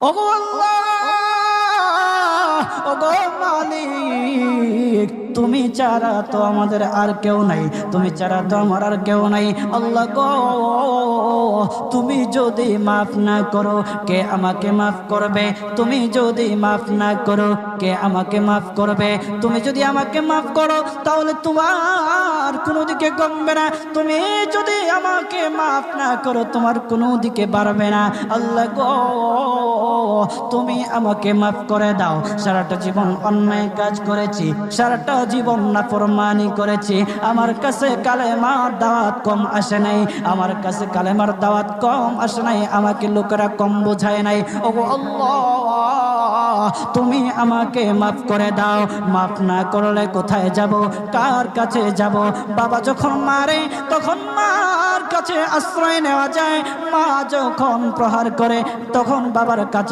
ওগো আল্লাহ, ওগো মালিক, তুমি ছাড়া তো আমাদের আর কেউ নাই, তুমি ছাড়া তো আমার আর কেউ নাই। আল্লাহ গো, তুমি যদি মাফ না করো কে আমাকে মাফ করবে? তুমি যদি মাফ না করো কে আমাকে মাফ করবে? তুমি যদি আমাকে মাফ করো তাহলে তোমার কোনো দিকে কমবে না, তুমি যদি আমাকে মাফ না করো তোমার কোনো দিকে বাড়বে না। আল্লাহ গো, তুমি আমাকে মাফ করে দাও। সারাটা জীবন অন্যায় কাজ করেছি, সারাটা জীবন নাফরমানি করেছি, আমার কাছে কালেমার দাওয়াত কম আসে নাই, আমার কাছে কালেমার দাওয়াত কম আসে নাই, আমাকে লোকেরা কম বোঝায় নাই। ওগো আল্লাহ, তুমি আমাকে মাফ করে দাও। মাফ না করলে কোথায় যাব, কার কাছে যাব? বাবা যখন মারে তখন মার কাছে আশ্রয় নেওয়া যায়, মা যখন প্রহার করে তখন বাবার কাছে